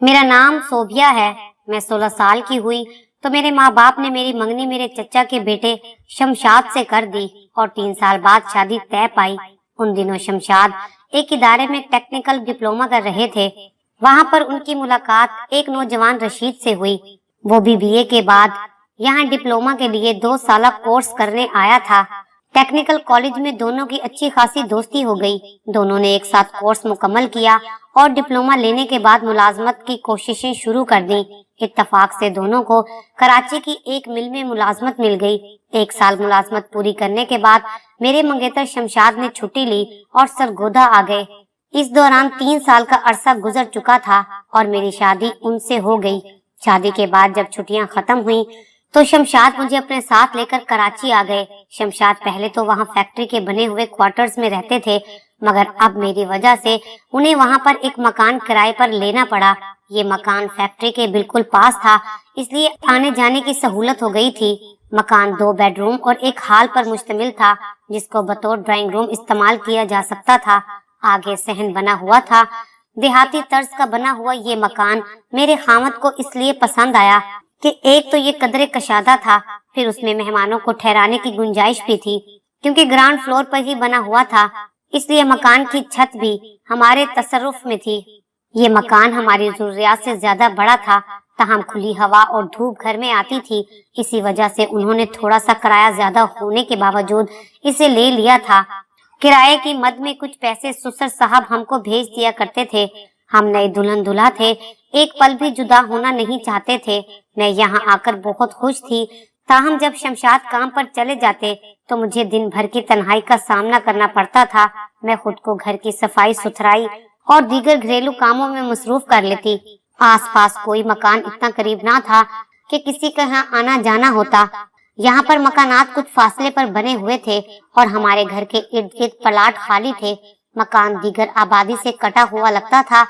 मेरा नाम सोभिया है। मैं 16 साल की हुई तो मेरे माँ बाप ने मेरी मंगनी मेरे चचा के बेटे शमशाद से कर दी और 3 साल बाद शादी तय पाई। उन दिनों शमशाद एक इदारे में टेक्निकल डिप्लोमा कर रहे थे। वहाँ पर उनकी मुलाकात एक नौजवान रशीद से हुई। वो भी बीए के बाद यहाँ डिप्लोमा के लिए 2 साल कोर्स करने आया था। टेक्निकल कॉलेज में दोनों की अच्छी खासी दोस्ती हो गई। दोनों ने एक साथ कोर्स मुकम्मल किया और डिप्लोमा लेने के बाद मुलाजमत की कोशिशें शुरू कर दी। इत्तफाक से दोनों को कराची की एक मिल में मुलाजमत मिल गई। 1 साल मुलाजमत पूरी करने के बाद मेरे मंगेतर शमशाद ने छुट्टी ली और सरगोदा आ गए। इस दौरान 3 साल का अरसा गुजर चुका था और मेरी शादी उनसे हो गई। शादी के बाद जब छुट्टियां खत्म हुई तो शमशाद मुझे अपने साथ लेकर कराची आ गए। शमशाद पहले तो वहाँ फैक्ट्री के बने हुए क्वार्टर्स में रहते थे, मगर अब मेरी वजह से उन्हें वहाँ पर एक मकान किराए पर लेना पड़ा। ये मकान फैक्ट्री के बिल्कुल पास था, इसलिए आने जाने की सहूलत हो गई थी। मकान 2 बेडरूम और एक हॉल पर मुश्तमिल था, जिसको बतौर ड्राइंग रूम इस्तेमाल किया जा सकता था। आगे सहन बना हुआ था। देहाती तर्ज का बना हुआ ये मकान मेरे खामद को इसलिए पसंद आया कि एक तो ये कदरे कशादा था, फिर उसमें मेहमानों को ठहराने की गुंजाइश भी थी। क्योंकि ग्राउंड फ्लोर पर ही बना हुआ था, इसलिए मकान की छत भी हमारे तसर्रुफ में थी। ये मकान हमारी जरूरियात से ज्यादा बड़ा था, तहम खुली हवा और धूप घर में आती थी। इसी वजह से उन्होंने थोड़ा सा किराया ज्यादा होने के बावजूद इसे ले लिया था। किराए की मद में कुछ पैसे सुसर साहब हमको भेज दिया करते थे। हम नए दुल्हन दूल्हा थे, एक पल भी जुदा होना नहीं चाहते थे। मैं यहाँ आकर बहुत खुश थी। ताहम जब शमशाद काम पर चले जाते तो मुझे दिन भर की तन्हाई का सामना करना पड़ता था। मैं खुद को घर की सफाई सुथराई और दीगर घरेलू कामों में मसरूफ कर लेती। आसपास कोई मकान इतना करीब ना था कि किसी का यहाँ आना जाना होता। यहाँ पर मकानात कुछ फासले पर बने हुए थे और हमारे घर के इर्द गिर्द प्लाट खाली थे। मकान दीगर आबादी से कटा हुआ लगता था।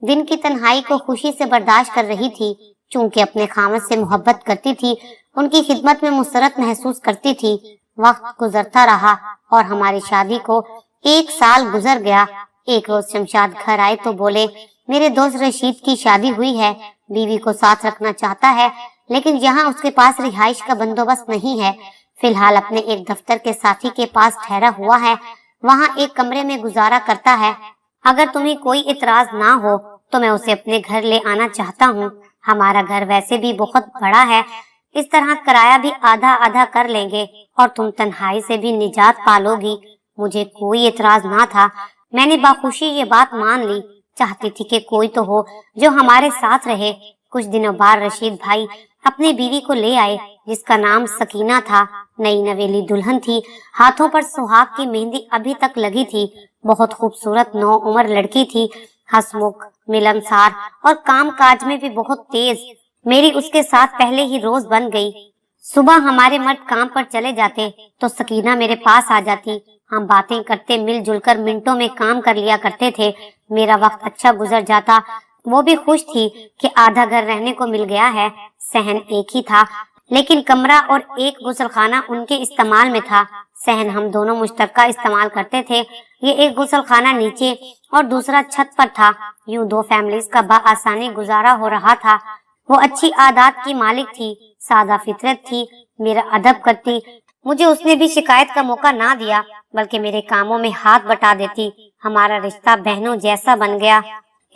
दिन की तन्हाई को खुशी से बर्दाश्त कर रही थी। चूंकि अपने खामद से मोहब्बत करती थी, उनकी खिदमत में मुसरत महसूस करती थी। वक्त गुजरता रहा और हमारी शादी को 1 साल गुजर गया। एक रोज शमशाद घर आए तो बोले, मेरे दोस्त रशीद की शादी हुई है, बीवी को साथ रखना चाहता है, लेकिन यहाँ उसके पास रिहाइश का बंदोबस्त नहीं है। फिलहाल अपने एक दफ्तर के साथी के पास ठहरा हुआ है, वहाँ एक कमरे में गुजारा करता है। अगर तुम्हें कोई इतराज ना हो तो मैं उसे अपने घर ले आना चाहता हूँ। हमारा घर वैसे भी बहुत बड़ा है, इस तरह किराया भी आधा आधा कर लेंगे और तुम तन्हाई से भी निजात पालोगी। मुझे कोई इतराज ना था। मैंने बाखुशी ये बात मान ली। चाहती थी कि कोई तो हो जो हमारे साथ रहे। कुछ दिनों बाद रशीद भाई अपनी बीवी को ले आए, जिसका नाम सकीना था। नई नवेली दुल्हन थी। हाथों पर सुहाग की मेहंदी अभी तक लगी थी। बहुत खूबसूरत नौ उम्र लड़की थी, हंसमुख, मिलनसार और काम काज में भी बहुत तेज। मेरी उसके साथ पहले ही रोज बन गई। सुबह हमारे मर्द काम पर चले जाते तो सकीना मेरे पास आ जाती। हम बातें करते मिलजुल कर मिनटों में काम कर लिया करते थे। मेरा वक्त अच्छा गुजर जाता। वो भी खुश थी कि आधा घर रहने को मिल गया है। सहन एक ही था, लेकिन कमरा और एक गुसलखाना उनके इस्तेमाल में था। सहन हम दोनों मुश्तरका इस्तेमाल करते थे। ये एक गुसलखाना नीचे और दूसरा छत पर था। यूं 2 फैमिलीज का बआसानी गुजारा हो रहा था। वो अच्छी आदत की मालिक थी, सादा फितरत थी, मेरा अदब करती। मुझे उसने भी शिकायत का मौका ना दिया, बल्कि मेरे कामों में हाथ बटा देती। हमारा रिश्ता बहनों जैसा बन गया।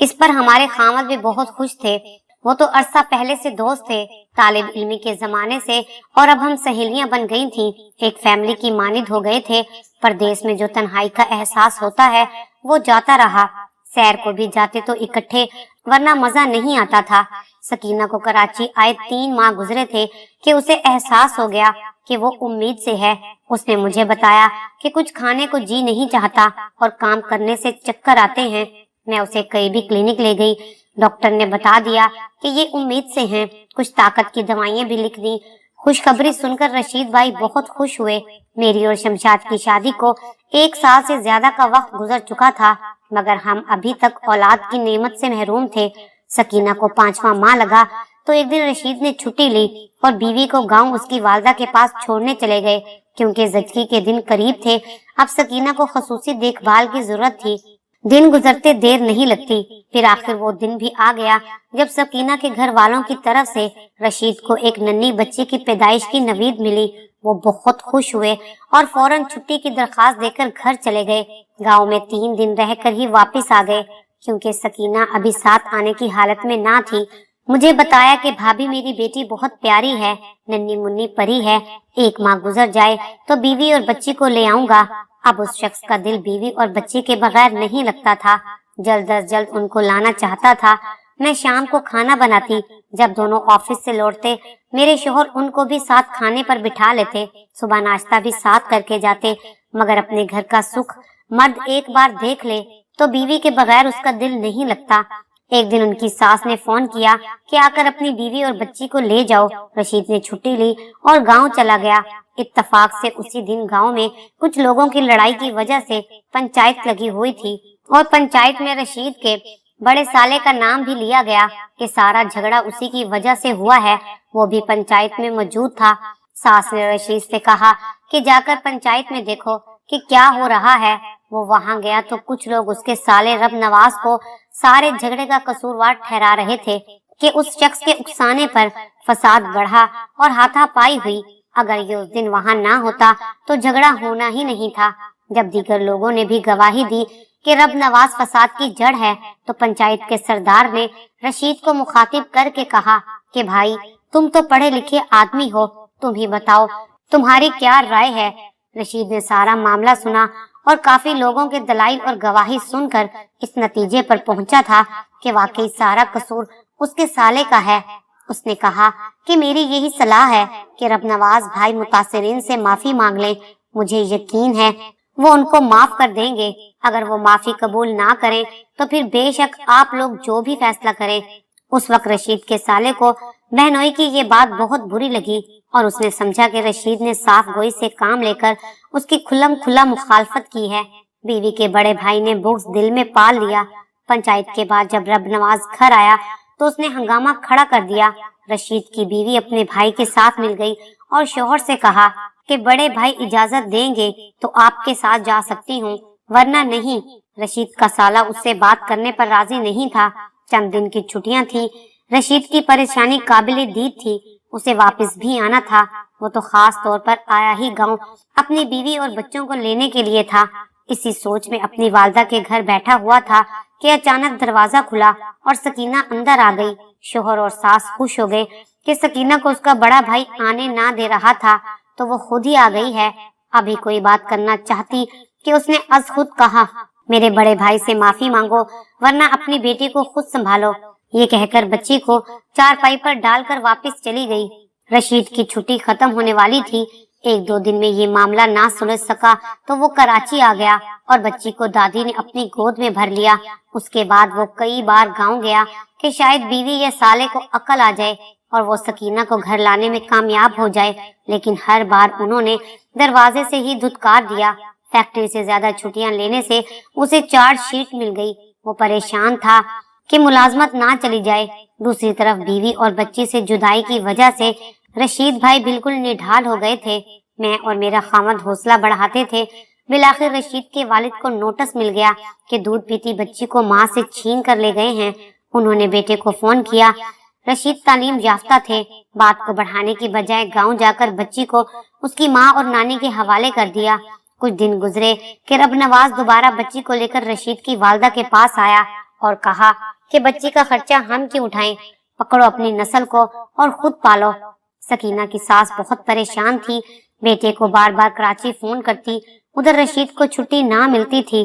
इस पर हमारे खामद भी बहुत खुश थे। वो तो अरसा पहले से दोस्त थे, तालिब इल्मी के जमाने से, और अब हम सहेलियां बन गई थीं। एक फैमिली की मानिद हो गए थे। परदेश में जो तन्हाई का एहसास होता है वो जाता रहा। सैर को भी जाते तो इकट्ठे, वरना मजा नहीं आता था। सकीना को कराची आए 3 माह गुजरे थे कि उसे एहसास हो गया कि वो उम्मीद से है। उसने मुझे बताया कि कुछ खाने को जी नहीं चाहता और काम करने से चक्कर आते हैं। मैं उसे कई भी क्लिनिक ले गई। डॉक्टर ने बता दिया कि ये उम्मीद से हैं। कुछ ताकत की दवाइयाँ भी लिख दी। खुशखबरी सुनकर रशीद भाई बहुत खुश हुए। मेरी और शमशाद की शादी को 1 साल से ज्यादा का वक्त गुजर चुका था, मगर हम अभी तक औलाद की नेमत से महरूम थे। सकीना को 5वां माह लगा तो एक दिन रशीद ने छुट्टी ली और बीवी को गांव उसकी वालदा के पास छोड़ने चले गए। क्योंकि ज़चगी के दिन करीब थे, अब सकीना को खसूसी देखभाल की जरूरत थी। दिन गुजरते देर नहीं लगती। फिर आखिर वो दिन भी आ गया जब सकीना के घर वालों की तरफ से रशीद को एक नन्ही बच्ची की पैदाइश की नवीद मिली। वो बहुत खुश हुए और फौरन छुट्टी की दरखास्त देकर घर चले गए। गांव में 3 दिन रहकर ही वापस आ गए, क्योंकि सकीना अभी साथ आने की हालत में ना थी। मुझे बताया कि भाभी मेरी बेटी बहुत प्यारी है, नन्ही मुन्नी परी है, एक माह गुजर जाए तो बीवी और बच्ची को ले आऊंगा। अब उस शख्स का दिल बीवी और बच्ची के बगैर नहीं लगता था। जल्द अज जल्द उनको लाना चाहता था। मैं शाम को खाना बनाती। जब दोनों ऑफिस से लौटते मेरे शोहर उनको भी साथ खाने पर बिठा लेते। सुबह नाश्ता भी साथ करके जाते। मगर अपने घर का सुख मर्द एक बार देख ले तो बीवी के बगैर उसका दिल नहीं लगता। एक दिन उनकी सास ने फोन किया कि आकर अपनी बीवी और बच्ची को ले जाओ। रशीद ने छुट्टी ली और गांव चला गया। इत्तफाक से उसी दिन गांव में कुछ लोगों की लड़ाई की वजह से पंचायत लगी हुई थी और पंचायत में रशीद के बड़े साले का नाम भी लिया गया कि सारा झगड़ा उसी की वजह से हुआ है। वो भी पंचायत में मौजूद था। सास ने रशीद से कहा कि जाकर पंचायत में देखो कि क्या हो रहा है। वो वहां गया तो कुछ लोग उसके साले रब नवाज को सारे झगड़े का कसूरवार ठहरा रहे थे कि उस शख्स के उकसाने पर फसाद बढ़ा और हाथापाई हुई। अगर ये उस दिन वहां ना होता तो झगड़ा होना ही नहीं था। जब दीगर लोगों ने भी गवाही दी कि रब नवाज फसाद की जड़ है, तो पंचायत के सरदार ने रशीद को मुखातिब करके कहा कि भाई तुम तो पढ़े लिखे आदमी हो, तुम ही बताओ तुम्हारी क्या राय है। रशीद ने सारा मामला सुना और काफी लोगों के दलाइल और गवाही सुनकर इस नतीजे पर पहुंचा था कि वाकई सारा कसूर उसके साले का है। उसने कहा कि मेरी यही सलाह है कि रब नवाज भाई मुतासिरीन से माफी मांग ले। मुझे यकीन है वो उनको माफ कर देंगे। अगर वो माफी कबूल ना करें तो फिर बेशक आप लोग जो भी फैसला करें। उस वक्त रशीद के साले को बहनोई की ये बात बहुत बुरी लगी और उसने समझा कि रशीद ने साफ गोई से काम लेकर उसकी खुल्लम खुल्ला मुखालफत की है। बीवी के बड़े भाई ने बुग़्ज़ दिल में पाल लिया। पंचायत के बाद जब रब नवाज घर आया तो उसने हंगामा खड़ा कर दिया। रशीद की बीवी अपने भाई के साथ मिल गई और शोहर से कहा कि बड़े भाई इजाजत देंगे तो आपके साथ जा सकती हूँ, वरना नहीं। रशीद का साला उससे बात करने पर राजी नहीं था। चंद दिन की छुट्टियां थी। रशीद की परेशानी काबिले दीद थी। उसे वापस भी आना था। वो तो खास तौर पर आया ही गांव अपनी बीवी और बच्चों को लेने के लिए था। इसी सोच में अपनी वालदा के घर बैठा हुआ था कि अचानक दरवाजा खुला और सकीना अंदर आ गई। शोहर और सास खुश हो गए कि सकीना को उसका बड़ा भाई आने ना दे रहा था तो वो खुद ही आ गई है। अभी कोई बात करना चाहती कि उसने अज खुद कहा, मेरे बड़े भाई से माफी मांगो वरना अपनी बेटी को खुद संभालो। ये कहकर बच्ची को चारपाई पर डालकर वापस चली गई। रशीद की छुट्टी खत्म होने वाली थी। 1-2 दिन में ये मामला ना सुलझ सका तो वो कराची आ गया और बच्ची को दादी ने अपनी गोद में भर लिया। उसके बाद वो कई बार गांव गया कि शायद बीवी या साले को अकल आ जाए और वो सकीना को घर लाने में कामयाब हो जाए, लेकिन हर बार उन्होंने दरवाजे से ही धुतकार दिया। फैक्ट्री से ज्यादा छुट्टियां लेने से उसे चार्जशीट मिल गई। वो परेशान था कि मुलाजमत ना चली जाए। दूसरी तरफ बीवी और बच्ची से जुदाई की वजह से रशीद भाई बिल्कुल निढाल हो गए थे। मैं और मेरा खामद हौसला बढ़ाते थे। बिलाखिर रशीद के वालिद को नोटिस मिल गया कि दूध पीती बच्ची को माँ से छीन कर ले गए हैं। उन्होंने बेटे को फोन किया। रशीद तालीम याफ्ता थे। बात को बढ़ाने की बजाय गांव जाकर बच्ची को उसकी माँ और नानी के हवाले कर दिया। कुछ दिन गुजरे कि रब नवाज दोबारा बच्ची को लेकर रशीद की वालदा के पास आया और कहा कि बच्ची का खर्चा हम क्यों उठाएं, पकड़ो अपनी नस्ल को और खुद पालो। सकीना की सास बहुत परेशान थी। बेटे को बार बार कराची फोन करती, उधर रशीद को छुट्टी ना मिलती थी।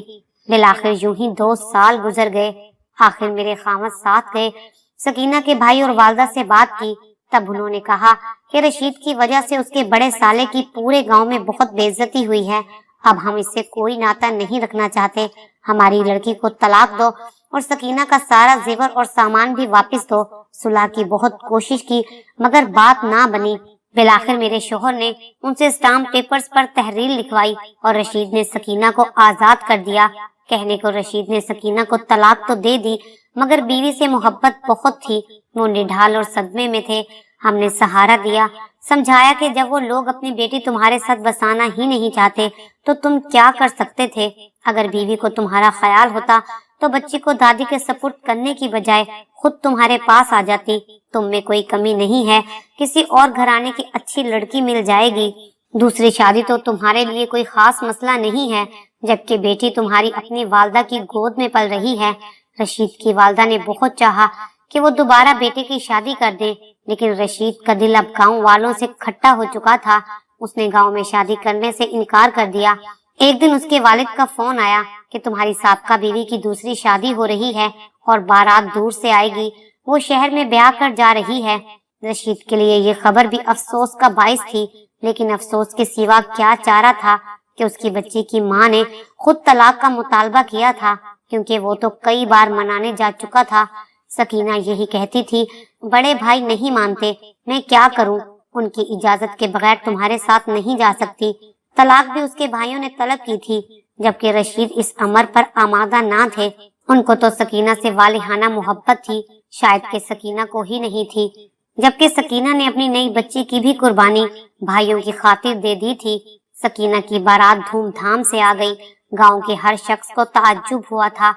बिलाखिर यूं ही 2 साल गुजर गए। आखिर मेरे खामद साथ गए। सकीना के भाई और वालदा से बात की। तब उन्होंने कहा कि रशीद की वजह से उसके बड़े साले की पूरे गांव में बहुत बेइज्जती हुई है। अब हम इससे कोई नाता नहीं रखना चाहते। हमारी लड़की को तलाक दो और सकीना का सारा जेवर और सामान भी वापस दो। सुलह की बहुत कोशिश की मगर बात ना बनी। बिलाखिर मेरे शोहर ने उनसे स्टाम्प पेपर्स पर तहरीर लिखवाई और रशीद ने सकीना को आजाद कर दिया। कहने को रशीद ने सकीना को तलाक तो दे दी मगर बीवी से मोहब्बत बहुत थी। वो निढाल और सदमे में थे। हमने सहारा दिया। समझाया कि जब वो लोग अपनी बेटी तुम्हारे साथ बसाना ही नहीं चाहते तो तुम क्या कर सकते थे। अगर बीवी को तुम्हारा ख्याल होता तो बच्ची को दादी के सपुर्द करने की बजाय खुद तुम्हारे पास आ जाती। तुम में कोई कमी नहीं है, किसी और घराने की अच्छी लड़की मिल जाएगी। दूसरी शादी तो तुम्हारे लिए कोई खास मसला नहीं है, जबकि बेटी तुम्हारी अपनी वालदा की गोद में पल रही है। रशीद की वालदा ने बहुत चाहा कि वो दोबारा बेटे की शादी कर दे, लेकिन रशीद का दिल अब गांव वालों से खट्टा हो चुका था। उसने गांव में शादी करने से इनकार कर दिया। एक दिन उसके वालिद का फोन आया कि तुम्हारी साबका बीवी की दूसरी शादी हो रही है और बारात दूर से आएगी, वो शहर में ब्याह कर जा रही है। रशीद के लिए ये खबर भी अफसोस का बाइस थी, लेकिन अफसोस के सिवा क्या चारा था कि उसकी बच्ची की माँ ने खुद तलाक का मुतालबा किया था, क्योंकि वो तो कई बार मनाने जा चुका था। सकीना यही कहती थी, बड़े भाई नहीं मानते, मैं क्या करूं? उनकी इजाजत के बगैर तुम्हारे साथ नहीं जा सकती। तलाक भी उसके भाइयों ने तलब की थी, जबकि रशीद इस अमर पर आमादा ना थे। उनको तो सकीना से वालिहाना मोहब्बत थी, शायद कि सकीना को ही नहीं थी। जबकि सकीना ने अपनी नई बच्ची की भी कुर्बानी भाइयों की खातिर दे दी थी। सकीना की बारात धूमधाम से आ गई। गांव के हर शख्स को ताज्जुब हुआ था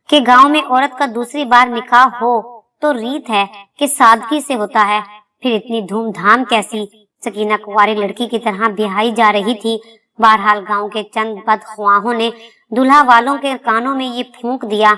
कि गांव में औरत का दूसरी बार निकाह हो तो रीत है कि सादगी से होता है, फिर इतनी धूमधाम कैसी? सकीना कुंवारी लड़की की तरह ब्याही जा रही थी। बहरहाल गांव के चंद बदख्वाहों ने दूल्हा वालों के कानों में ये फूंक दिया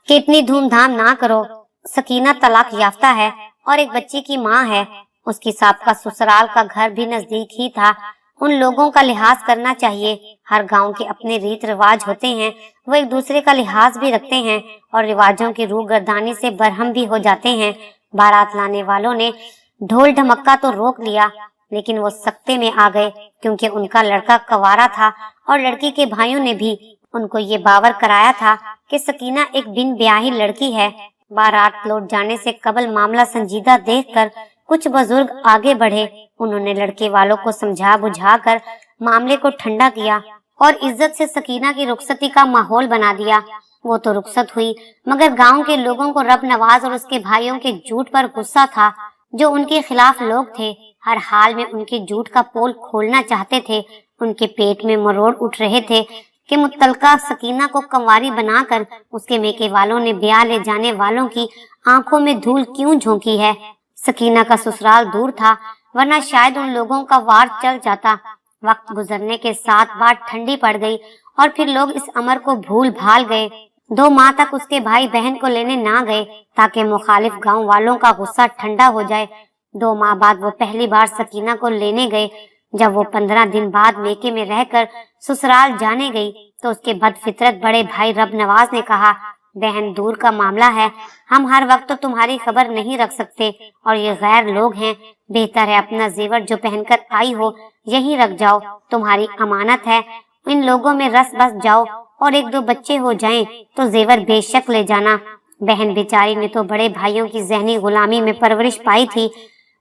कि इतनी धूमधाम ना करो, सकीना तलाक याफ्ता है और एक बच्ची की माँ है। उसकी साबका ससुराल का घर भी नजदीक ही था। उन लोगों का लिहाज करना चाहिए। हर गांव के अपने रीत रिवाज होते हैं, वो एक दूसरे का लिहाज भी रखते हैं और रिवाजों की रूगर्दानी से बरहम भी हो जाते हैं। बारात लाने वालों ने ढोल ढमक्का तो रोक लिया, लेकिन वो सख्ते में आ गए, क्योंकि उनका लड़का कंवारा था और लड़की के भाइयों ने भी उनको ये बावर कराया था कि सकीना एक बिन ब्याही लड़की है। बारात लौट जाने से कबल मामला संजीदा देखकर कुछ बुजुर्ग आगे बढ़े। उन्होंने लड़के वालों को समझा बुझा कर मामले को ठंडा किया और इज्जत से सकीना की रुखसती का माहौल बना दिया। वो तो रुखसत हुई, मगर गांव के लोगों को रब नवाज और उसके भाइयों के झूठ पर गुस्सा था। जो उनके खिलाफ लोग थे, हर हाल में उनके झूठ का पोल खोलना चाहते थे। उनके पेट में मरोड़ उठ रहे थे कि मुतलका सकीना को कंवारी बनाकर उसके मेके वालों ने ब्याह ले जाने वालों की आंखों में धूल क्यों झोंकी है। सकीना का ससुराल दूर था, वरना शायद उन लोगों का वार चल जाता। वक्त गुजरने के साथ बात ठंडी पड़ गई और फिर लोग इस अमर को भूल भाल गए। 2 माह तक उसके भाई बहन को लेने ना गए ताकि मुखालिफ गांव वालों का गुस्सा ठंडा हो जाए। 2 माह बाद वो पहली बार सकीना को लेने गए। जब वो 15 दिन बाद मेके में रहकर ससुराल जाने गई तो उसके बदफितरत बड़े भाई रब नवाज ने कहा, बहन दूर का मामला है, हम हर वक्त तो तुम्हारी खबर नहीं रख सकते और ये गैर लोग हैं। बेहतर है अपना जेवर जो पहनकर आई हो यही रख जाओ, तुम्हारी अमानत है। इन लोगों में रस बस जाओ और 1-2 बच्चे हो जाएं तो जेवर बेशक ले जाना। बहन बेचारी ने तो बड़े भाइयों की जहनी गुलामी में परवरिश पाई थी।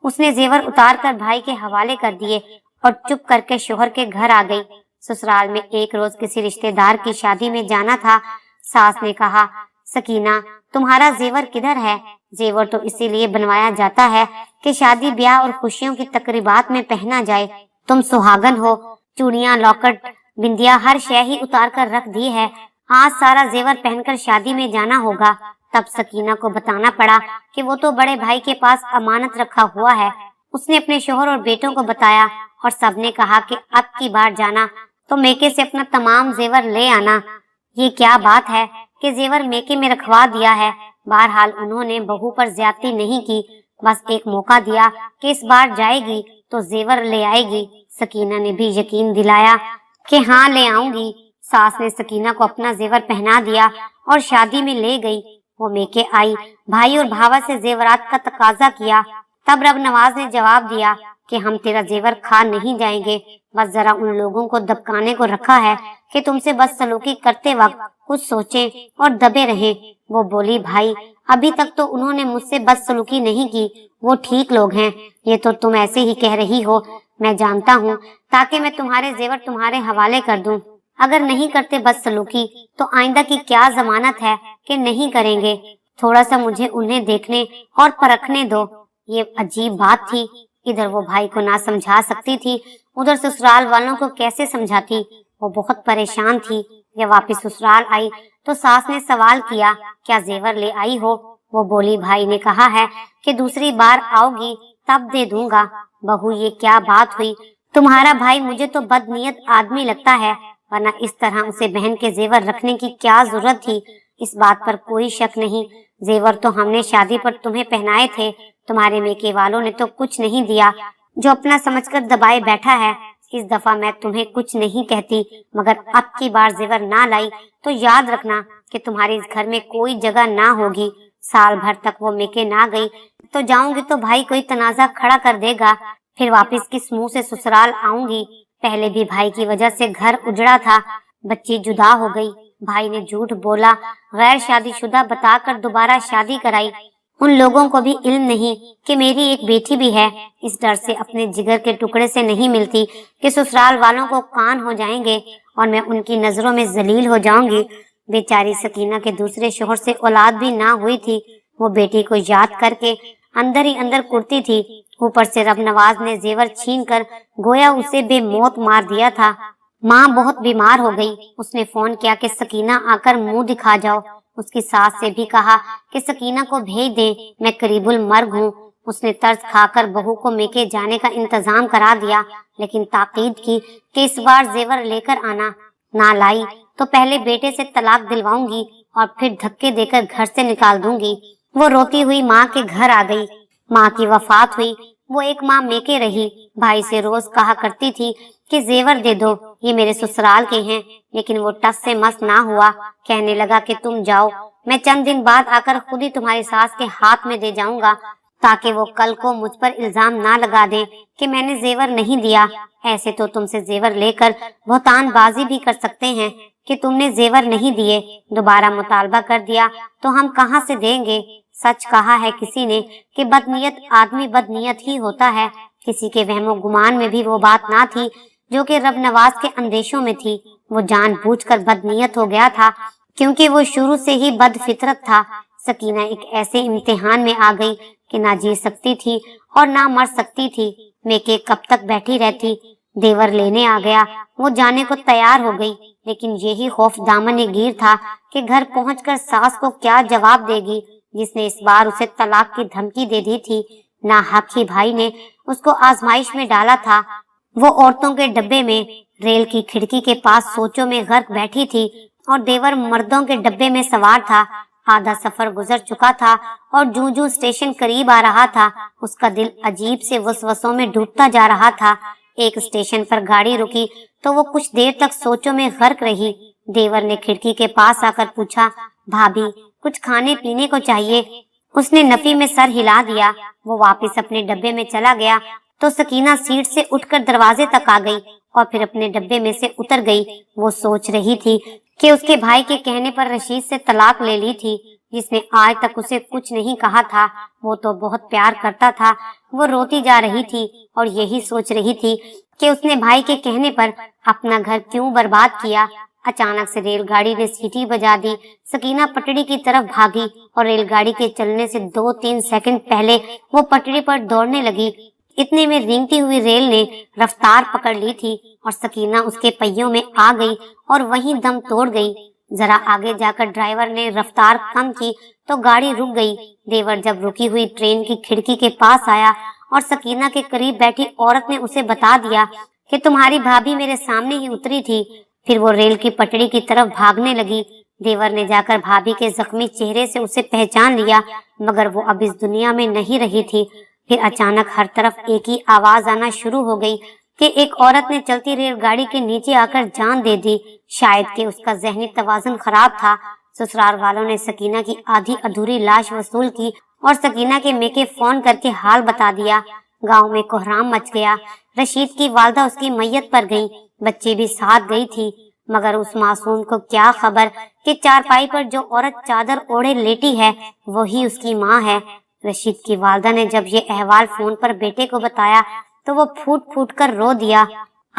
उसने जेवर उतार कर भाई के हवाले कर दिए और चुप करके शोहर के घर आ गई। ससुराल में एक रोज किसी रिश्तेदार की शादी में जाना था। सास ने कहा, सकीना तुम्हारा जेवर किधर है? जेवर तो इसीलिए बनवाया जाता है कि शादी ब्याह और खुशियों की तकरीबात में पहना जाए। तुम सुहागन हो, चूड़ियां लॉकेट बिंदिया हर शय ही उतार कर रख दी है। आज सारा जेवर पहनकर शादी में जाना होगा। तब सकीना को बताना पड़ा कि वो तो बड़े भाई के पास अमानत रखा हुआ है। उसने अपने शोहर और बेटों को बताया और सबने कहा कि अब की बार जाना तो मेके से अपना तमाम जेवर ले आना। ये क्या बात है कि जेवर मेके में रखवा दिया है। बहरहाल उन्होंने बहू पर ज्यादती नहीं की, बस एक मौका दिया कि इस बार जाएगी तो जेवर ले आएगी। सकीना ने भी यकीन दिलाया कि हाँ ले आऊंगी। सास ने सकीना को अपना जेवर पहना दिया और शादी में ले गई। वो मेके आई, भाई और भावा से जेवरात का तकाजा किया। तब रब नवाज ने जवाब दिया कि हम तेरा जेवर खा नहीं जाएंगे, बस जरा उन लोगों को दबकाने को रखा है कि तुमसे बदसलूकी करते वक्त कुछ सोचें और दबे रहें। वो बोली, भाई अभी तक तो उन्होंने मुझसे बदसलूकी नहीं की, वो ठीक लोग हैं। ये तो तुम ऐसे ही कह रही हो, मैं जानता हूँ, ताकि मैं तुम्हारे जेवर तुम्हारे हवाले कर दूं। अगर नहीं करते बदसलूकी तो आइंदा की क्या जमानत है कि नहीं करेंगे। थोड़ा सा मुझे उन्हें देखने और परखने दो। ये अजीब बात थी। इधर वो भाई को ना समझा सकती थी, उधर ससुराल वालों को कैसे समझाती। वो बहुत परेशान थी। जब वापस ससुराल आई तो सास ने सवाल किया, क्या जेवर ले आई हो? वो बोली, भाई ने कहा है कि दूसरी बार आओगी तब दे दूंगा। बहू, ये क्या बात हुई? तुम्हारा भाई मुझे तो बदनीयत आदमी लगता है, वरना इस तरह उसे बहन के जेवर रखने की क्या जरूरत थी? इस बात पर कोई शक नहीं, जेवर तो हमने शादी पर तुम्हें पहनाए थे। तुम्हारे मेके वालों ने तो कुछ नहीं दिया, जो अपना समझकर दबाए बैठा है। इस दफा मैं तुम्हें कुछ नहीं कहती, मगर अब की बार जेवर ना लाई तो याद रखना कि तुम्हारे इस घर में कोई जगह ना होगी। साल भर तक वो मेके ना गई तो जाऊंगी तो भाई कोई तनाजा खड़ा कर देगा, फिर वापस किस मुंह से ससुराल आऊंगी? पहले भी भाई की वजह से घर उजड़ा था, बच्ची जुदा हो गई, भाई ने झूठ बोला, गैर शादीशुदा बताकर दोबारा शादी कराई। उन लोगों को भी इल्म नहीं कि मेरी एक बेटी भी है। इस डर से अपने जिगर के टुकड़े से नहीं मिलती कि ससुराल वालों को कान हो जाएंगे और मैं उनकी नजरों में जलील हो जाऊंगी। बेचारी सकीना के दूसरे शोहर से औलाद भी ना हुई थी। वो बेटी को याद करके अंदर ही अंदर कुर्ती थी। ऊपर से रब नवाज ने जेवर छीन कर गोया उसे बेमौत मार दिया था। माँ बहुत बीमार हो गई। उसने फोन किया कि सकीना आकर मुंह दिखा जाओ। उसकी सास से भी कहा कि सकीना को भेज दे, मैं करीबुल मर्ग हूँ। उसने तरस खाकर बहू को मेके जाने का इंतजाम करा दिया, लेकिन ताकीद की कि इस बार जेवर लेकर आना। ना लाई तो पहले बेटे से तलाक दिलवाऊंगी और फिर धक्के देकर घर से निकाल दूंगी। वो रोती हुई माँ के घर आ गई। माँ की वफात हुई। वो एक माँ मेके रही। भाई से रोज कहा करती थी कि जेवर दे दो, ये मेरे ससुराल के हैं, लेकिन वो टस से मस ना हुआ। कहने लगा कि तुम जाओ, मैं चंद दिन बाद आकर खुद ही तुम्हारी सास के हाथ में दे जाऊंगा, ताकि वो कल को मुझ पर इल्जाम ना लगा दे कि मैंने जेवर नहीं दिया। ऐसे तो तुमसे जेवर लेकर बहुतान बाजी भी कर सकते हैं कि तुमने जेवर नहीं दिए। दोबारा मुतालबा कर दिया तो हम कहाँ से देंगे? सच कहा है किसी ने कि बदनीयत आदमी बदनीयत ही होता है। किसी के वहमो गुमान में भी वो बात ना थी जो कि रब नवाज के अंदेशों में थी। वो जानबूझकर बदनीयत हो गया था, क्योंकि वो शुरू से ही बदफितरत था। सकीना एक ऐसे इम्तिहान में आ गई कि ना जी सकती थी और ना मर सकती थी। मेके कब तक बैठी रहती? देवर लेने आ गया। वो जाने को तैयार हो गई, लेकिन यही खौफ दामन गिर था कि घर पहुंचकर सास को क्या जवाब देगी, जिसने इस बार उसे तलाक की धमकी दे दी थी। ना हक ही भाई ने उसको आजमाइश में डाला था। वो औरतों के डब्बे में रेल की खिड़की के पास सोचों में गर्क बैठी थी और देवर मर्दों के डब्बे में सवार था। आधा सफर गुजर चुका था और जूं-जूं स्टेशन करीब आ रहा था, उसका दिल अजीब से वसवसों में डूबता जा रहा था। एक स्टेशन पर गाड़ी रुकी तो वो कुछ देर तक सोचों में गर्क रही। देवर ने खिड़की के पास आकर पूछा, भाभी कुछ खाने पीने को चाहिए? उसने नफी में सर हिला दिया। वो वापस अपने डब्बे में चला गया तो सकीना सीट से उठकर दरवाजे तक आ गई और फिर अपने डब्बे में से उतर गई। वो सोच रही थी कि उसके भाई के कहने पर रशीद से तलाक ले ली थी, जिसने आज तक उसे कुछ नहीं कहा था। वो तो बहुत प्यार करता था। वो रोती जा रही थी और यही सोच रही थी कि उसने भाई के कहने पर अपना घर क्यों बर्बाद किया। अचानक से रेलगाड़ी ने सीटी बजा दी। सकीना पटड़ी की तरफ भागी और रेलगाड़ी के चलने से 2-3 सेकंड पहले वो पटड़ी पर दौड़ने लगी। इतने में रेंगती हुई रेल ने रफ्तार पकड़ ली थी और सकीना उसके पहियों में आ गई और वहीं दम तोड़ गई। जरा आगे जाकर ड्राइवर ने रफ्तार कम की तो गाड़ी रुक गई। देवर जब रुकी हुई ट्रेन की खिड़की के पास आया और सकीना के करीब बैठी औरत ने उसे बता दिया कि तुम्हारी भाभी मेरे सामने ही उतरी थी। फिर वो रेल की पटड़ी की तरफ भागने लगी। देवर ने जाकर भाभी के जख्मी चेहरे से उसे पहचान लिया, मगर वो अब इस दुनिया में नहीं रही थी। फिर अचानक हर तरफ एक ही आवाज आना शुरू हो गई कि एक औरत ने चलती रेलगाड़ी के नीचे आकर जान दे दी। शायद कि उसका जहनी तवाज़ुन खराब था। ससुराल वालों ने सकीना की आधी अधूरी लाश वसूल की और सकीना के मेके फोन करके हाल बता दिया। गांव में कोहराम मच गया। रशीद की वालदा उसकी मैयत पर गई, बच्ची भी साथ गई थी, मगर उस मासूम को क्या खबर कि चारपाई पर जो औरत चादर ओढ़े लेटी है वही उसकी माँ है। रशीद की वालदा ने जब ये अहवाल फोन पर बेटे को बताया तो वो फूट फूट कर रो दिया।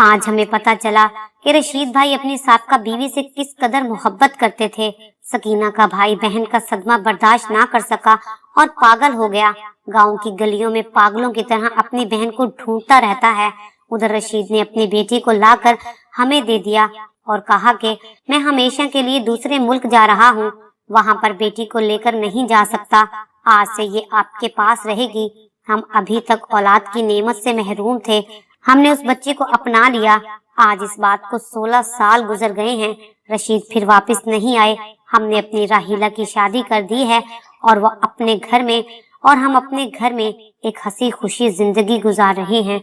آج ہمیں پتہ چلا کہ رشید بھائی اپنی سابقہ بیوی سے کس قدر محبت کرتے تھے۔ سکینہ کا بھائی بہن کا صدمہ برداشت نہ کر سکا اور پاگل ہو گیا۔ گاؤں کی گلیوں میں پاگلوں کی طرح اپنی بہن کو ڈھونڈتا رہتا ہے۔ ادھر رشید نے اپنی بیٹی کو لا کر ہمیں دے دیا اور کہا کہ میں ہمیشہ کے لیے دوسرے ملک جا رہا ہوں، وہاں پر بیٹی کو لے کر نہیں جا سکتا، آج سے یہ آپ کے پاس رہے گی۔ ہم ابھی تک اولاد کی نعمت سے محروم تھے، ہم نے اس بچے کو اپنا لیا۔ آج اس بات کو 16 سال گزر گئے ہیں، رشید پھر واپس نہیں آئے۔ ہم نے اپنی راحیلہ کی شادی کر دی ہے اور وہ اپنے گھر میں اور ہم اپنے گھر میں ایک ہنسی خوشی زندگی گزار رہے ہیں۔